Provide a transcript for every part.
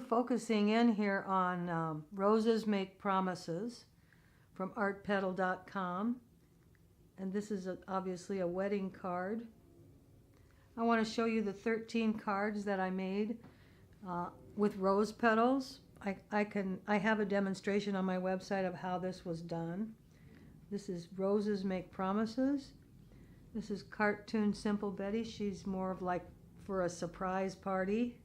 focusing in here on Roses Make Promises from artpetal.com, and this is obviously a wedding card. I want to show you the 13 cards that I made with rose petals. I have a demonstration on my website of how this was done. This is Roses Make Promises. This is Cartoon Simple Betty. She's more of like for a surprise party.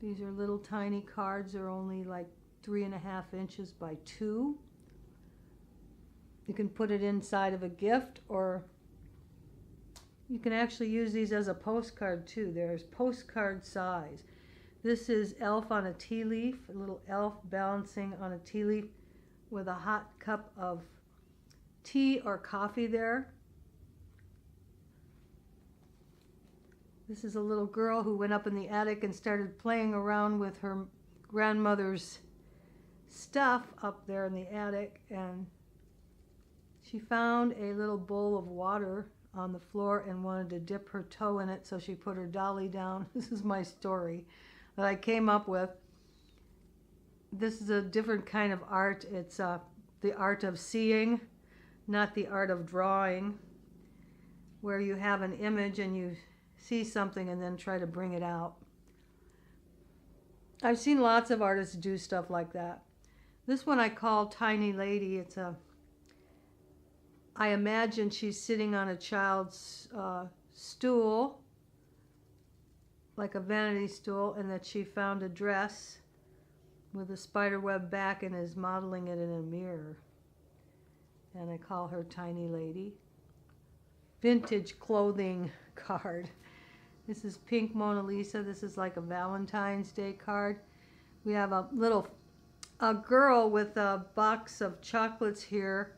These are little tiny cards. They're only like 3.5 inches by 2. You can put it inside of a gift, or you can actually use these as a postcard too. There's postcard size. This is elf on a tea leaf, a little elf balancing on a tea leaf with a hot cup of tea or coffee there. This is a little girl who went up in the attic and started playing around with her grandmother's stuff up there in the attic, and she found a little bowl of water on the floor and wanted to dip her toe in it, so she put her dolly down. This is my story that I came up with. This is a different kind of art. It's the art of seeing, not the art of drawing, where you have an image and you see something and then try to bring it out. I've seen lots of artists do stuff like that. This one I call Tiny Lady. I imagine she's sitting on a child's stool, like a vanity stool, and that she found a dress with a spiderweb back and is modeling it in a mirror. And I call her Tiny Lady. Vintage clothing card. This is Pink Mona Lisa. This is like a Valentine's Day card. We have a girl with a box of chocolates here,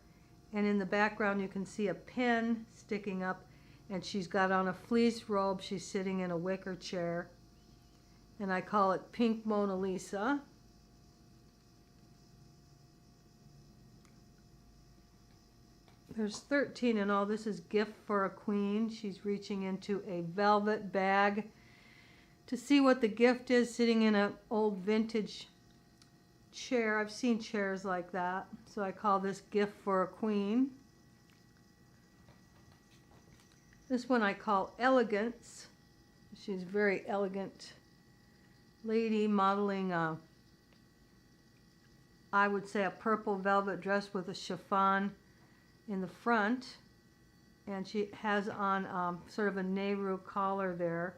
and in the background you can see a pen sticking up, and she's got on a fleece robe. She's sitting in a wicker chair, and I call it Pink Mona Lisa. There's 13 in all. This is Gift for a Queen. She's reaching into a velvet bag to see what the gift is, sitting in an old vintage chair. I've seen chairs like that, so I call this Gift for a Queen. This one I call Elegance. She's a very elegant lady modeling I would say a purple velvet dress with a chiffon in the front, and she has on sort of a Nehru collar there,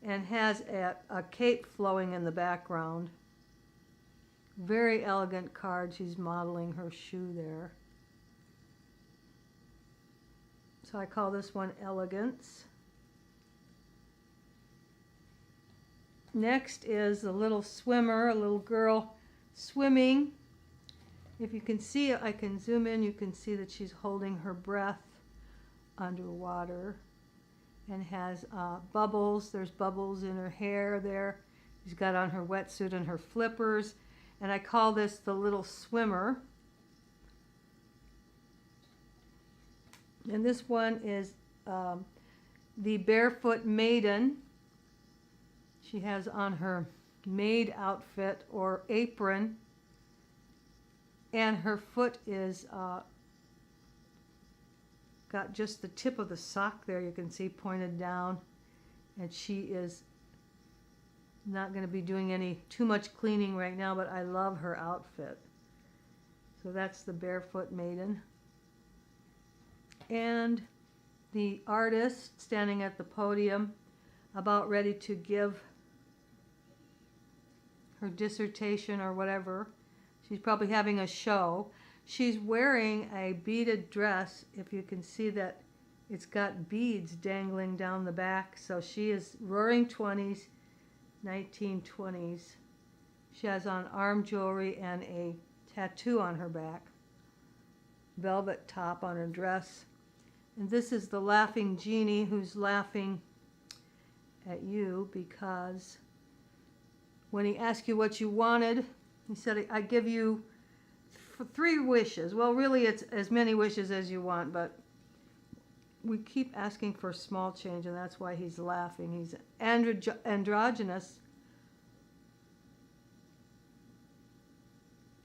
and has a cape flowing in the background. Very elegant card. She's modeling her shoe there. So I call this one Elegance. Next is a little swimmer, a little girl swimming. If you can see it, I can zoom in, you can see that she's holding her breath underwater and has bubbles. There's bubbles in her hair there. She's got on her wetsuit and her flippers, and I call this the little swimmer. And this one is the Barefoot Maiden. She has on her maid outfit or apron, and her foot is got just the tip of the sock there, you can see, pointed down, and she is not going to be doing too much cleaning right now, but I love her outfit. So that's the Barefoot Maiden. And the artist standing at the podium, about ready to give her dissertation or whatever. She's probably having a show. She's wearing a beaded dress. If you can see that, it's got beads dangling down the back. So she is roaring 20s, 1920s. She has on arm jewelry and a tattoo on her back. Velvet top on her dress. And this is the laughing genie who's laughing at you because when he asked you what you wanted, he said, I give you 3 wishes. Well, really, it's as many wishes as you want, but we keep asking for small change, and that's why he's laughing. He's androgynous,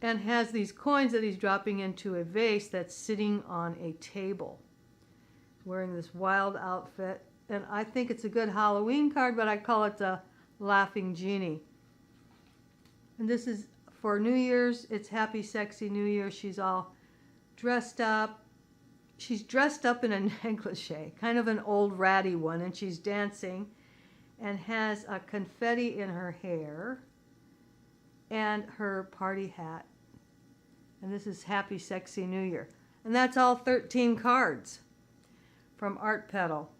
and has these coins that he's dropping into a vase that's sitting on a table, wearing this wild outfit. And I think it's a good Halloween card, but I call it the Laughing Genie. And this is for New Year's. It's Happy Sexy New Year. She's all dressed up. She's dressed up in a negligee, kind of an old ratty one, and she's dancing and has a confetti in her hair and her party hat. And this is Happy Sexy New Year. And that's all 13 cards from Art Petal.